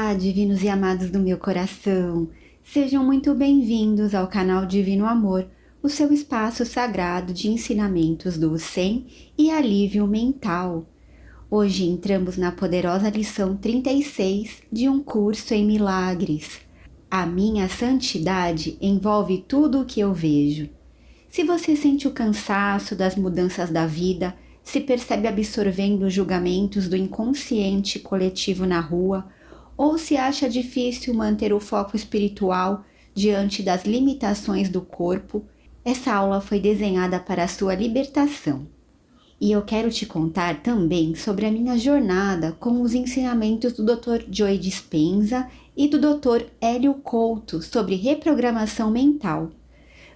Olá, divinos e amados do meu coração! Sejam muito bem-vindos ao canal Divino Amor, o seu espaço sagrado de ensinamentos do Zen e alívio mental. Hoje entramos na poderosa lição 36 de um curso em milagres. A minha santidade envolve tudo o que eu vejo. Se você sente o cansaço das mudanças da vida, se percebe absorvendo os julgamentos do inconsciente coletivo na rua, ou se acha difícil manter o foco espiritual diante das limitações do corpo, essa aula foi desenhada para a sua libertação. E eu quero te contar também sobre a minha jornada com os ensinamentos do Dr. Joe Dispenza e do Dr. Hélio Couto sobre reprogramação mental.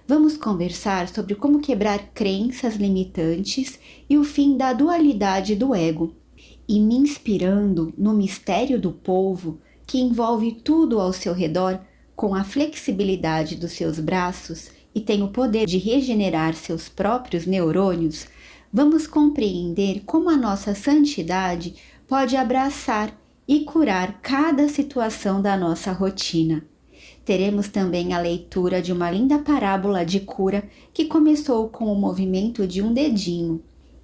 Vamos conversar sobre como quebrar crenças limitantes e o fim da dualidade do ego. E me inspirando no mistério do polvo, que envolve tudo ao seu redor, com a flexibilidade dos seus braços e tem o poder de regenerar seus próprios neurônios, vamos compreender como a nossa santidade pode abraçar e curar cada situação da nossa rotina. Teremos também a leitura de uma linda parábola de cura que começou com o movimento de um dedinho.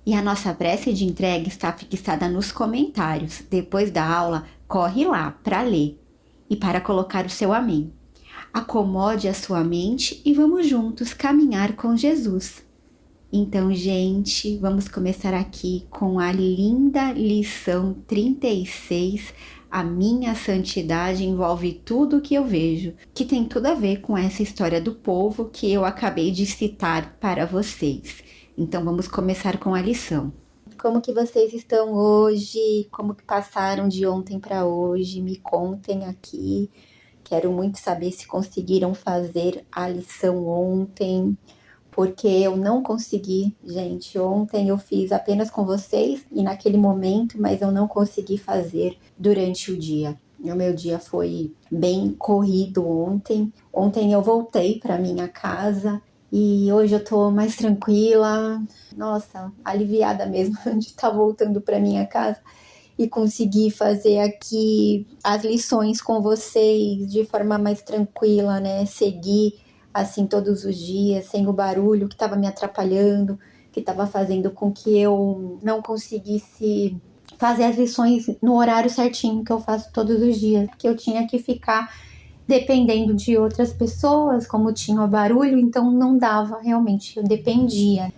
E a nossa prece de entrega está fixada nos comentários. Depois da aula, corre lá para ler e para colocar o seu amém. Acomode a sua mente e vamos juntos caminhar com Jesus. Então, gente, vamos começar aqui com a linda lição 36. A minha santidade envolve tudo o que eu vejo, que tem tudo a ver com essa história do povo que eu acabei de citar para vocês. Então vamos começar com a lição. Como que vocês estão hoje? Como que passaram de ontem para hoje? Me contem aqui. Quero muito saber se conseguiram fazer a lição ontem, porque eu não consegui, gente. Ontem eu fiz apenas com vocês e naquele momento, mas eu não consegui fazer durante o dia. O meu dia foi bem corrido ontem. Ontem eu voltei para minha casa e hoje eu tô mais tranquila. Nossa, aliviada mesmo de estar voltando para minha casa e conseguir fazer aqui as lições com vocês de forma mais tranquila, né? Seguir assim todos os dias, sem o barulho que estava me atrapalhando, que estava fazendo com que eu não conseguisse fazer as lições no horário certinho que eu faço todos os dias, que eu tinha que ficar dependendo de outras pessoas, como tinha o barulho, então não dava realmente, eu dependia.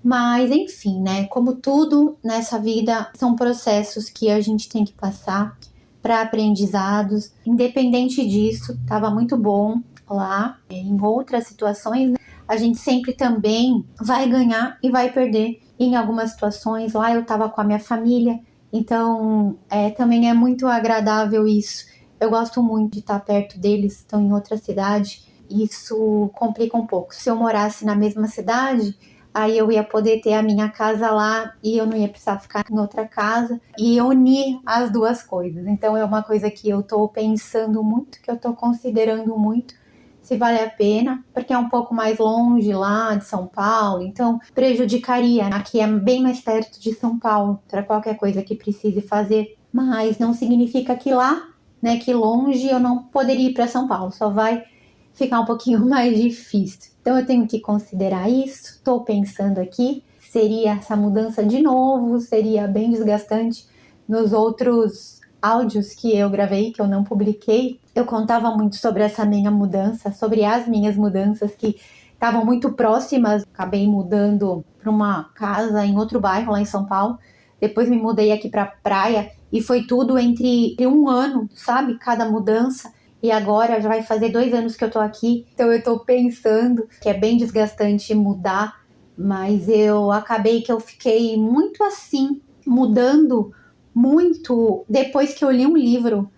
Mas enfim, né, como tudo nessa vida são processos que a gente tem que passar para aprendizados. Independente disso, estava muito bom lá. Em outras situações, né, a gente sempre também vai ganhar e vai perder. Em algumas situações, lá eu estava com a minha família, então também é muito agradável isso. Eu gosto muito de estar perto deles, estão em outra cidade, isso complica um pouco. Se eu morasse na mesma cidade, aí eu ia poder ter a minha casa lá e eu não ia precisar ficar em outra casa e unir as duas coisas. Então é uma coisa que eu tô pensando muito, que eu tô considerando muito, se vale a pena, porque é um pouco mais longe lá de São Paulo, então prejudicaria. Aqui é bem mais perto de São Paulo para qualquer coisa que precise fazer, mas não significa que lá, né, que longe eu não poderia ir para São Paulo, só vai ficar um pouquinho mais difícil. Então eu tenho que considerar isso, estou pensando aqui, seria essa mudança de novo, seria bem desgastante. Nos outros áudios que eu gravei, que eu não publiquei, eu contava muito sobre essa minha mudança, sobre as minhas mudanças que estavam muito próximas. Acabei mudando para uma casa em outro bairro lá em São Paulo, depois me mudei aqui para a praia e foi tudo entre um ano, sabe, cada mudança. E agora já vai fazer 2 anos que eu tô aqui, então eu tô pensando que é bem desgastante mudar, mas eu acabei que eu fiquei muito assim, mudando muito depois que eu li um livro.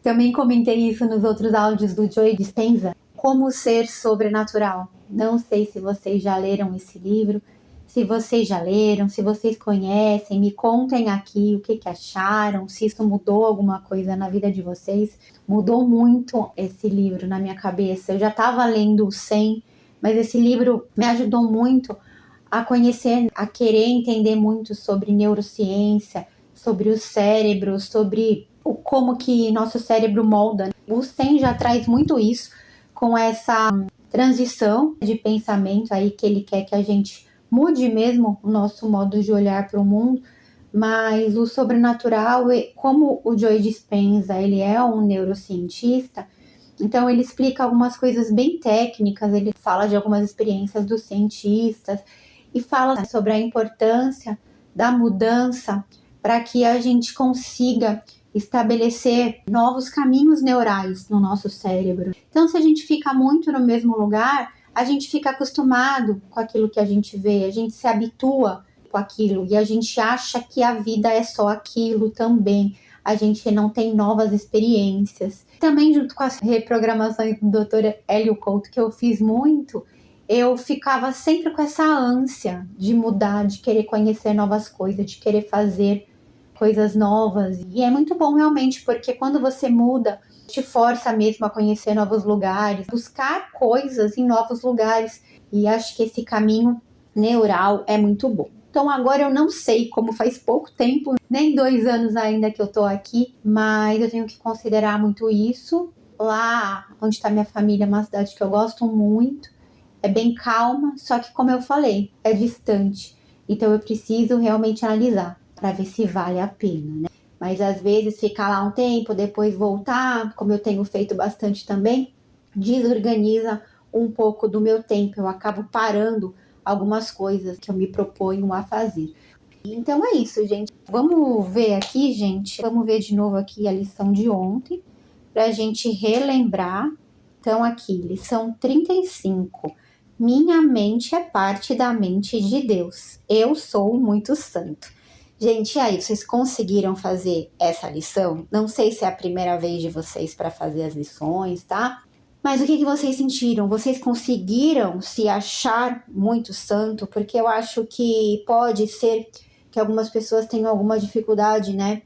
Também comentei isso nos outros áudios do Joe Dispenza, Como Ser Sobrenatural. Não sei se vocês já leram esse livro. Se vocês já leram, se vocês conhecem, me contem aqui o que acharam, se isso mudou alguma coisa na vida de vocês. Mudou muito esse livro na minha cabeça. Eu já estava lendo o 100, mas esse livro me ajudou muito a conhecer, a querer entender muito sobre neurociência, sobre o cérebro, sobre como que nosso cérebro molda. O Zen já traz muito isso, com essa transição de pensamento aí que ele quer que a gente mude mesmo o nosso modo de olhar para o mundo, mas o sobrenatural, como o Joe Dispenza, ele é um neurocientista, então ele explica algumas coisas bem técnicas, ele fala de algumas experiências dos cientistas e fala sobre a importância da mudança para que a gente consiga estabelecer novos caminhos neurais no nosso cérebro. Então, se a gente fica muito no mesmo lugar, a gente fica acostumado com aquilo que a gente vê, a gente se habitua com aquilo e a gente acha que a vida é só aquilo também. A gente não tem novas experiências. Também, junto com as reprogramações do Dr. Hélio Couto, que eu fiz muito, eu ficava sempre com essa ânsia de mudar, de querer conhecer novas coisas, de querer fazer coisas novas. E é muito bom realmente, porque quando você muda, te força mesmo a conhecer novos lugares, buscar coisas em novos lugares. E acho que esse caminho neural é muito bom. Então agora eu não sei, como faz pouco tempo, nem 2 anos ainda que eu tô aqui, mas eu tenho que considerar muito isso. Lá onde está minha família é uma cidade que eu gosto muito, é bem calma, só que como eu falei, é distante. Então eu preciso realmente analisar para ver se vale a pena, né? Mas às vezes ficar lá um tempo, depois voltar, como eu tenho feito bastante também, desorganiza um pouco do meu tempo. Eu acabo parando algumas coisas que eu me proponho a fazer. Então é isso, gente. Vamos ver aqui, gente. Vamos ver de novo aqui a lição de ontem, para a gente relembrar. Então aqui, lição 35. Minha mente é parte da mente de Deus. Eu sou muito santo. Gente, e aí, vocês conseguiram fazer essa lição? Não sei se é a primeira vez de vocês para fazer as lições, tá? Mas o que vocês sentiram? Vocês conseguiram se achar muito santo? Porque eu acho que pode ser que algumas pessoas tenham alguma dificuldade, né?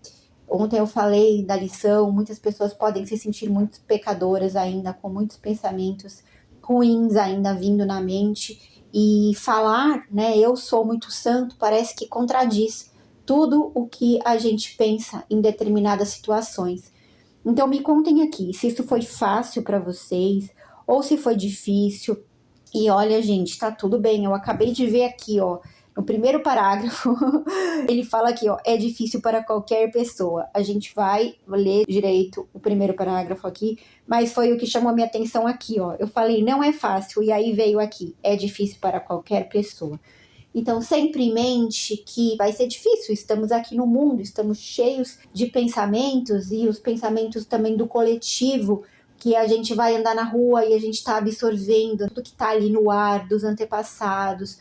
Ontem eu falei da lição, muitas pessoas podem se sentir muito pecadoras ainda, com muitos pensamentos ruins ainda vindo na mente. E falar, né, eu sou muito santo, parece que contradiz tudo o que a gente pensa em determinadas situações. Então me contem aqui, se isso foi fácil para vocês, ou se foi difícil. E olha, gente, tá tudo bem, eu acabei de ver aqui, ó, no primeiro parágrafo, ele fala aqui, ó, é difícil para qualquer pessoa. A gente vai ler direito o primeiro parágrafo aqui, mas foi o que chamou a minha atenção aqui, ó. Eu falei, não é fácil, e aí veio aqui, é difícil para qualquer pessoa. Então, sempre em mente que vai ser difícil, estamos aqui no mundo, estamos cheios de pensamentos e os pensamentos também do coletivo, que a gente vai andar na rua e a gente está absorvendo tudo que está ali no ar, dos antepassados,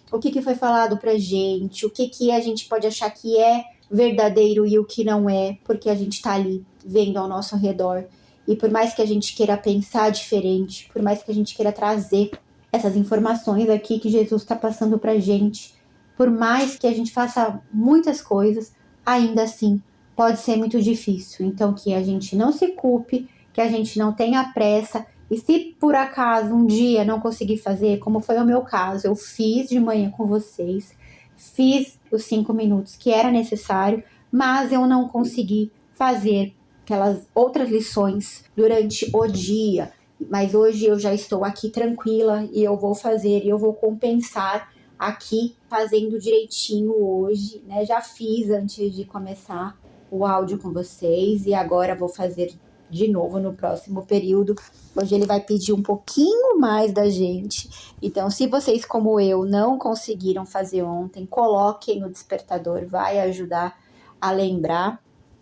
o que foi falado pra gente, o que a gente pode achar que é verdadeiro e o que não é, porque a gente está ali vendo ao nosso redor. E por mais que a gente queira pensar diferente, por mais que a gente queira trazer essas informações aqui que Jesus está passando pra gente, por mais que a gente faça muitas coisas, ainda assim pode ser muito difícil. Então que a gente não se culpe, que a gente não tenha pressa, e se por acaso um dia não conseguir fazer, como foi o meu caso, eu fiz de manhã com vocês, fiz os 5 minutos que era necessário, mas eu não consegui fazer aquelas outras lições durante o dia. Mas hoje eu já estou aqui tranquila e eu vou fazer, e eu vou compensar aqui fazendo direitinho hoje, né? Já fiz antes de começar o áudio com vocês e agora vou fazer de novo no próximo período. Hoje ele vai pedir um pouquinho mais da gente. Então, se vocês, como eu, não conseguiram fazer ontem, coloquem no despertador, vai ajudar a lembrar,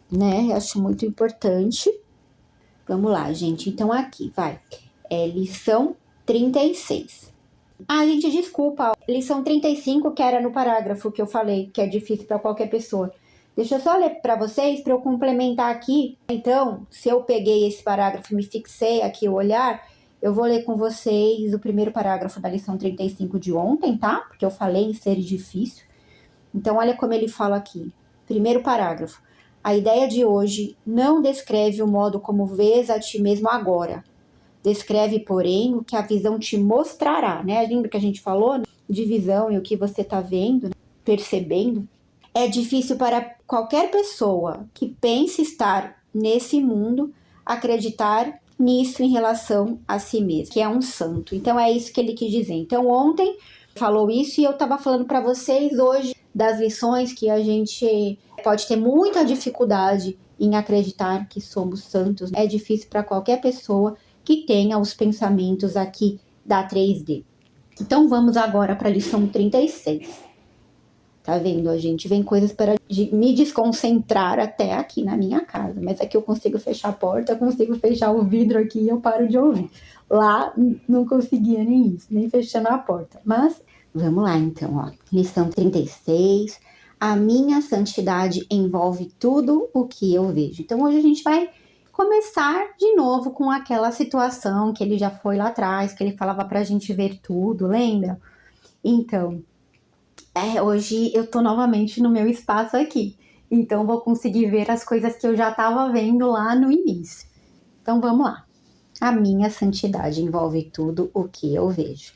né? Eu acho muito importante. Vamos lá, gente. Então, aqui, vai. É lição 36. Ah, gente, desculpa. Lição 35, que era no parágrafo que eu falei, que é difícil para qualquer pessoa. Deixa eu só ler para vocês, para eu complementar aqui. Então, se eu peguei esse parágrafo e me fixei aqui o olhar, eu vou ler com vocês o primeiro parágrafo da lição 35 de ontem, tá? Porque eu falei em ser difícil. Então, olha como ele fala aqui. Primeiro parágrafo. A ideia de hoje não descreve o modo como vês a ti mesmo agora. Descreve, porém, o que a visão te mostrará, né? Lembra que a gente falou, né? De visão e o que você está vendo, né? Percebendo. É difícil para qualquer pessoa que pense estar nesse mundo, acreditar nisso em relação a si mesmo, que é um santo. Então é isso que ele quis dizer. Então ontem falou isso e eu estava falando para vocês hoje das lições que a gente pode ter muita dificuldade em acreditar que somos santos. É difícil para qualquer pessoa que tenha os pensamentos aqui da 3D. Então vamos agora para a lição 36. Tá vendo? A gente vem coisas para me desconcentrar até aqui na minha casa. Mas aqui eu consigo fechar a porta, eu consigo fechar o vidro aqui e eu paro de ouvir. Lá não conseguia nem isso, nem fechando a porta. Mas vamos lá então, ó. Lição 36. A minha santidade envolve tudo o que eu vejo. Então hoje a gente vai começar de novo com aquela situação que ele já foi lá atrás, que ele falava pra gente ver tudo, lembra? Então, hoje eu tô novamente no meu espaço aqui, então vou conseguir ver as coisas que eu já estava vendo lá no início. Então vamos lá. A minha santidade envolve tudo o que eu vejo.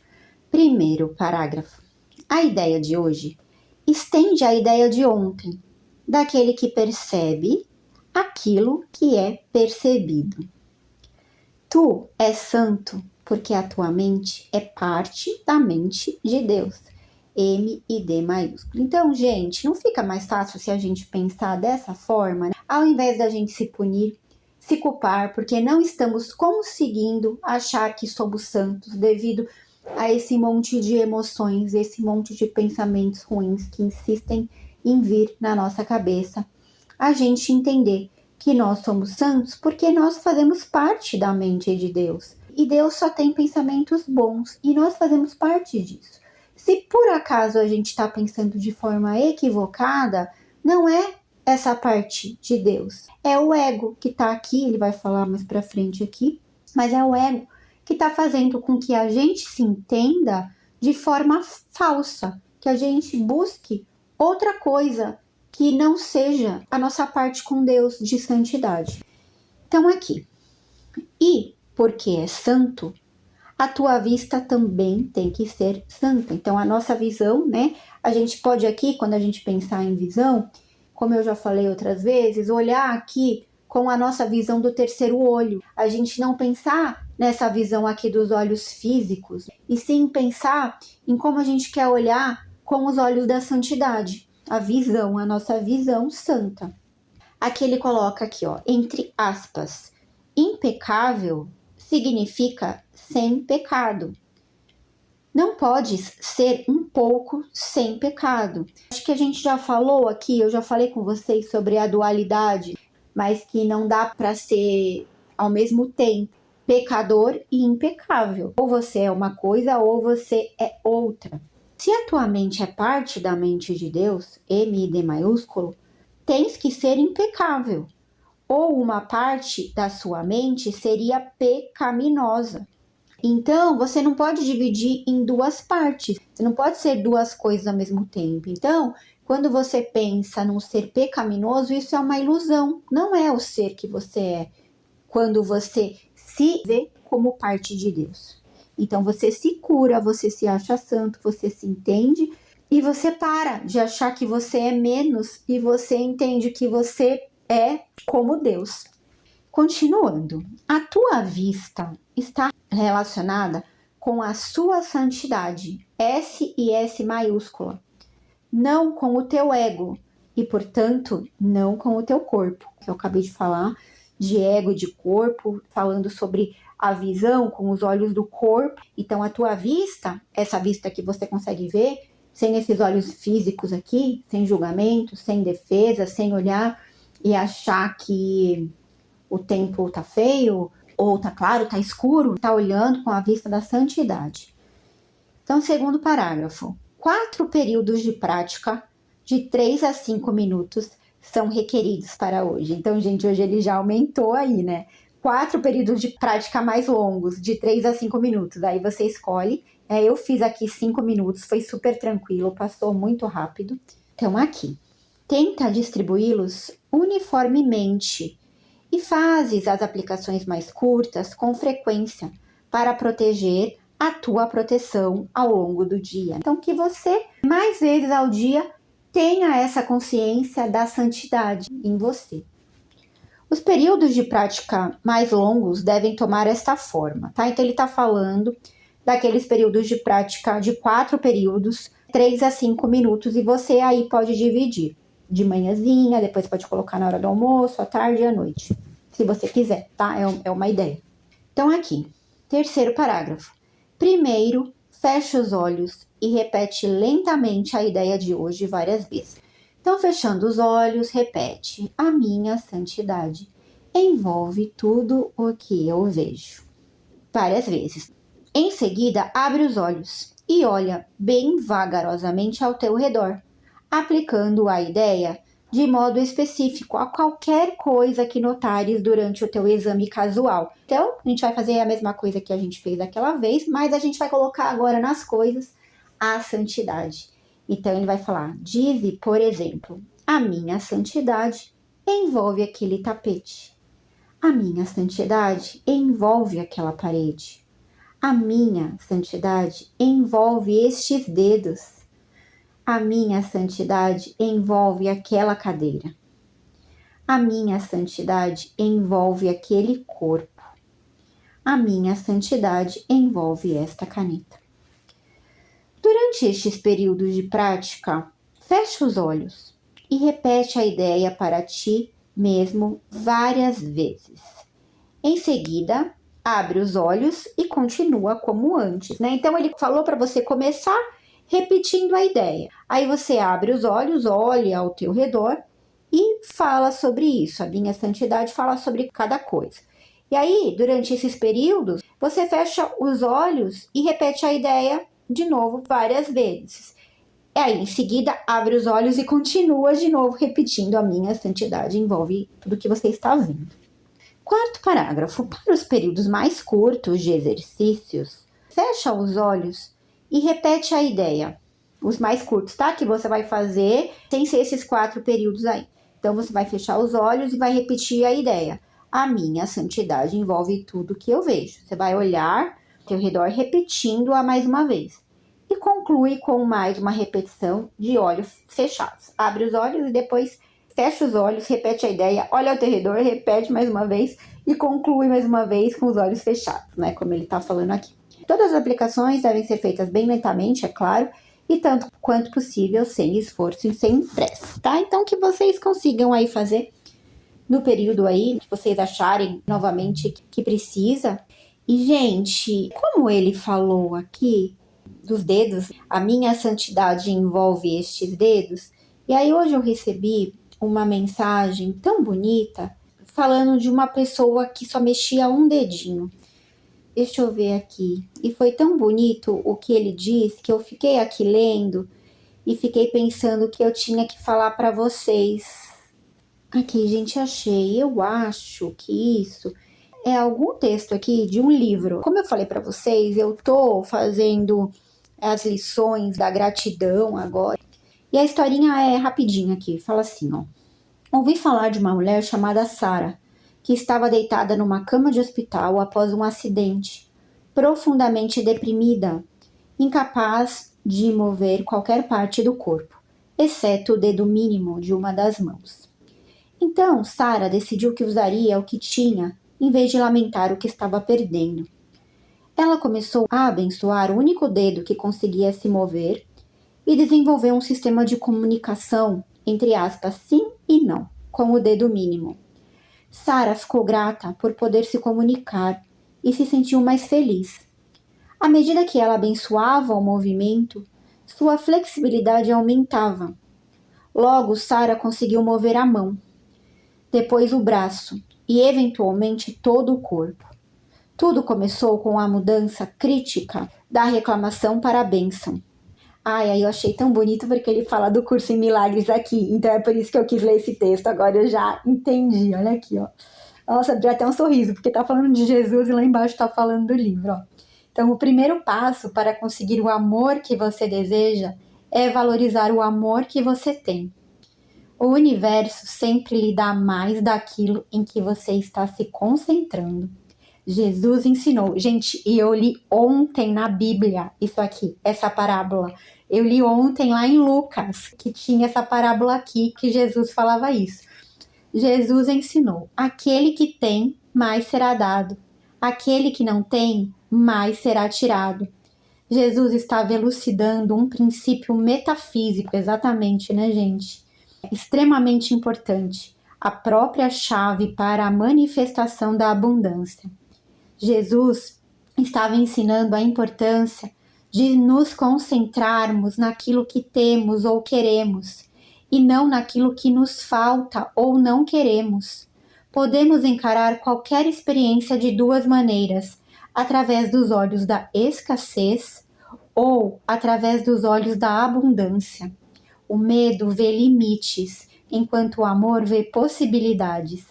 Primeiro parágrafo. A ideia de hoje estende a ideia de ontem, daquele que percebe aquilo que é percebido. Tu és santo porque a tua mente é parte da mente de Deus. M e D maiúsculo. Então, gente, não fica mais fácil se a gente pensar dessa forma, né? Ao invés da gente se punir, se culpar, porque não estamos conseguindo achar que somos santos devido a esse monte de emoções, esse monte de pensamentos ruins que insistem em vir na nossa cabeça. A gente entender que nós somos santos porque nós fazemos parte da mente de Deus. E Deus só tem pensamentos bons e nós fazemos parte disso. Se por acaso a gente está pensando de forma equivocada, não é essa parte de Deus. É o ego que está aqui, ele vai falar mais para frente aqui, mas é o ego que está fazendo com que a gente se entenda de forma falsa, que a gente busque outra coisa que não seja a nossa parte com Deus de santidade. Então aqui, e porque é santo, a tua vista também tem que ser santa. Então, a nossa visão, né? A gente pode aqui, quando a gente pensar em visão, como eu já falei outras vezes, olhar aqui com a nossa visão do terceiro olho. A gente não pensar nessa visão aqui dos olhos físicos, e sim pensar em como a gente quer olhar com os olhos da santidade. A visão, a nossa visão santa. Aqui ele coloca aqui, ó, entre aspas, impecável significa sem pecado. Não podes ser um pouco sem pecado. Acho que a gente já falou aqui, eu já falei com vocês sobre a dualidade, mas que não dá para ser ao mesmo tempo pecador e impecável. Ou você é uma coisa ou você é outra. Se a tua mente é parte da mente de Deus, M e D maiúsculo, tens que ser impecável. Ou uma parte da sua mente seria pecaminosa. Então, você não pode dividir em duas partes. Você não pode ser duas coisas ao mesmo tempo. Então, quando você pensa num ser pecaminoso, isso é uma ilusão. Não é o ser que você é quando você se vê como parte de Deus. Então, você se cura, você se acha santo, você se entende e você para de achar que você é menos e você entende que você é como Deus. Continuando, a tua vista está relacionada com a sua santidade, S e S maiúscula, não com o teu ego e, portanto, não com o teu corpo, que eu acabei de falar de ego e de corpo, falando sobre a visão com os olhos do corpo. Então, a tua vista, essa vista que você consegue ver, sem esses olhos físicos aqui, sem julgamento, sem defesa, sem olhar e achar que o tempo tá feio, ou tá claro, tá escuro, tá olhando com a vista da santidade. Então, segundo parágrafo, 4 períodos de prática de 3 a 5 minutos são requeridos para hoje. Então, gente, hoje ele já aumentou aí, né? 4 períodos de prática mais longos, de 3 a 5 minutos. Aí você escolhe. Eu fiz aqui 5 minutos, foi super tranquilo, passou muito rápido. Então, aqui, tenta distribuí-los uniformemente e fazes as aplicações mais curtas com frequência para proteger a tua proteção ao longo do dia. Então, que você, mais vezes ao dia, tenha essa consciência da santidade em você. Os períodos de prática mais longos devem tomar esta forma, tá? Então ele está falando daqueles períodos de prática de 4 períodos, 3 a 5 minutos, e você aí pode dividir de manhãzinha, depois pode colocar na hora do almoço, à tarde e à noite, se você quiser, tá? É uma ideia. Então aqui, terceiro parágrafo. Primeiro, feche os olhos e repete lentamente a ideia de hoje várias vezes. Então, fechando os olhos, repete: a minha santidade envolve tudo o que eu vejo. Várias vezes. Em seguida, abre os olhos e olha bem vagarosamente ao teu redor, aplicando a ideia de modo específico a qualquer coisa que notares durante o teu exame casual. Então, a gente vai fazer a mesma coisa que a gente fez daquela vez, mas a gente vai colocar agora nas coisas a santidade. Então, ele vai falar: dize, por exemplo, a minha santidade envolve aquele tapete. A minha santidade envolve aquela parede. A minha santidade envolve estes dedos. A minha santidade envolve aquela cadeira. A minha santidade envolve aquele corpo. A minha santidade envolve esta caneta. Durante estes períodos de prática, feche os olhos e repete a ideia para ti mesmo várias vezes. Em seguida, abre os olhos e continua como antes, né? Então ele falou para você começar repetindo a ideia. Aí você abre os olhos, olha ao teu redor e fala sobre isso. A minha santidade fala sobre cada coisa. E aí, durante esses períodos, você fecha os olhos e repete a ideia de novo várias vezes. E aí, em seguida, abre os olhos e continua de novo repetindo: a minha santidade envolve tudo que você está vendo. Quarto parágrafo. Para os períodos mais curtos de exercícios, fecha os olhos e repete a ideia. Os mais curtos, tá? Que você vai fazer sem ser esses 4 períodos aí. Então, você vai fechar os olhos e vai repetir a ideia: a minha santidade envolve tudo que eu vejo. Você vai olhar ao teu redor repetindo-a mais uma vez. E conclui com mais uma repetição de olhos fechados. Abre os olhos e depois fecha os olhos, repete a ideia, olha ao teu redor, repete mais uma vez e conclui mais uma vez com os olhos fechados, né? Como ele está falando aqui. Todas as aplicações devem ser feitas bem lentamente, é claro, e tanto quanto possível, sem esforço e sem pressa, tá? Então, que vocês consigam aí fazer no período aí que vocês acharem novamente que precisa. E, gente, como ele falou aqui dos dedos, a minha santidade envolve estes dedos. E aí hoje eu recebi uma mensagem tão bonita falando de uma pessoa que só mexia um dedinho. Deixa eu ver aqui. E foi tão bonito o que ele disse que eu fiquei aqui lendo e fiquei pensando que eu tinha que falar para vocês. Aqui, gente, achei. Eu acho que isso é algum texto aqui de um livro. Como eu falei para vocês, eu tô fazendo as lições da gratidão agora. E a historinha é rapidinha aqui. Fala assim, ó. Ouvi falar de uma mulher chamada Sara, que estava deitada numa cama de hospital após um acidente, profundamente deprimida, incapaz de mover qualquer parte do corpo, exceto o dedo mínimo de uma das mãos. Então, Sara decidiu que usaria o que tinha, em vez de lamentar o que estava perdendo. Ela começou a abençoar o único dedo que conseguia se mover e desenvolveu um sistema de comunicação, entre aspas, sim e não, com o dedo mínimo. Sara ficou grata por poder se comunicar e se sentiu mais feliz. À medida que ela abençoava o movimento, sua flexibilidade aumentava. Logo, Sara conseguiu mover a mão, depois o braço e, eventualmente, todo o corpo. Tudo começou com a mudança crítica da reclamação para a bênção. Aí eu achei tão bonito porque ele fala do curso em milagres aqui. Então é por isso que eu quis ler esse texto. Agora eu já entendi. Olha aqui, ó. Nossa, abriu até um sorriso, porque tá falando de Jesus e lá embaixo tá falando do livro, ó. Então o primeiro passo para conseguir o amor que você deseja é valorizar o amor que você tem. O universo sempre lhe dá mais daquilo em que você está se concentrando. Jesus ensinou. Gente, e eu li ontem na Bíblia isso aqui, essa parábola. Eu li ontem lá em Lucas, que tinha essa parábola aqui, que Jesus falava isso. Jesus ensinou: aquele que tem, mais será dado. Aquele que não tem, mais será tirado. Jesus estava elucidando um princípio metafísico, exatamente, né, gente? Extremamente importante, a própria chave para a manifestação da abundância. Jesus estava ensinando a importância de nos concentrarmos naquilo que temos ou queremos, e não naquilo que nos falta ou não queremos. Podemos encarar qualquer experiência de duas maneiras: através dos olhos da escassez ou através dos olhos da abundância. O medo vê limites, enquanto o amor vê possibilidades.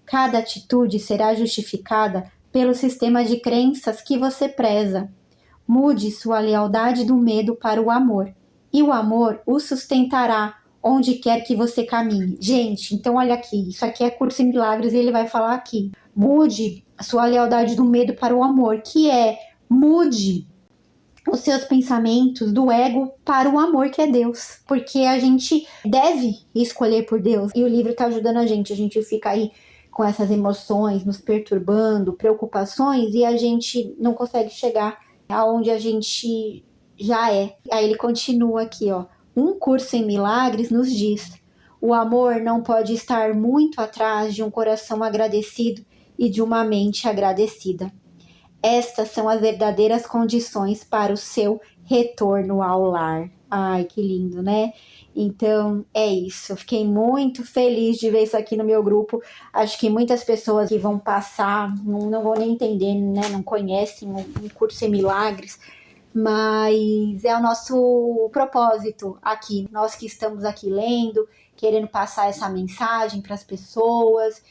Cada atitude será justificada pelo sistema de crenças que você preza. Mude sua lealdade do medo para o amor, e o amor o sustentará onde quer que você caminhe. Gente, então olha aqui, isso aqui é Curso em Milagres e ele vai falar aqui. Mude sua lealdade do medo para o amor, que é mude os seus pensamentos do ego para o amor que é Deus, porque a gente deve escolher por Deus, e o livro está ajudando a gente fica aí com essas emoções nos perturbando, preocupações, e a gente não consegue chegar aonde a gente já é. Aí ele continua aqui, ó: um curso em milagres nos diz: o amor não pode estar muito atrás de um coração agradecido e de uma mente agradecida. Estas são as verdadeiras condições para o seu retorno ao lar. Ai, que lindo, né? Então, é isso. Eu fiquei muito feliz de ver isso aqui no meu grupo. Acho que muitas pessoas que vão passar, não vão nem entender, né? Não conhecem um curso em milagres, mas é o nosso propósito aqui. Nós que estamos aqui lendo, querendo passar essa mensagem para as pessoas.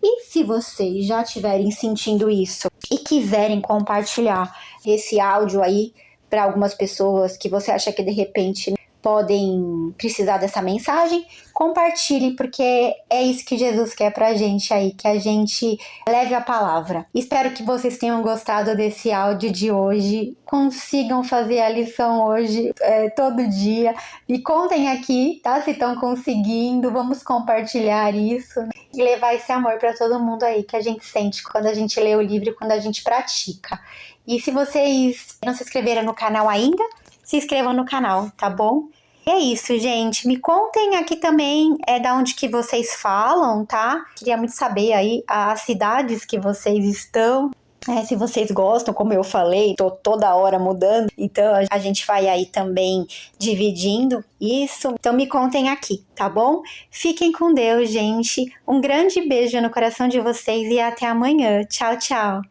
E se vocês já estiverem sentindo isso e quiserem compartilhar esse áudio aí para algumas pessoas que você acha que de repente podem precisar dessa mensagem, compartilhem, porque é isso que Jesus quer pra gente aí, que a gente leve a palavra. Espero que vocês tenham gostado desse áudio de hoje, consigam fazer a lição hoje, todo dia. Me contem aqui, tá? Se estão conseguindo, vamos compartilhar isso e levar esse amor para todo mundo aí que a gente sente quando a gente lê o livro e quando a gente pratica. E se vocês não se inscreveram no canal ainda, se inscrevam no canal, tá bom? E é isso, gente. Me contem aqui também da onde que vocês falam, tá? Queria muito saber aí as cidades que vocês estão. Se vocês gostam, como eu falei, tô toda hora mudando, então a gente vai aí também dividindo isso. Então me contem aqui, tá bom? Fiquem com Deus, gente. Um grande beijo no coração de vocês e até amanhã. Tchau, tchau.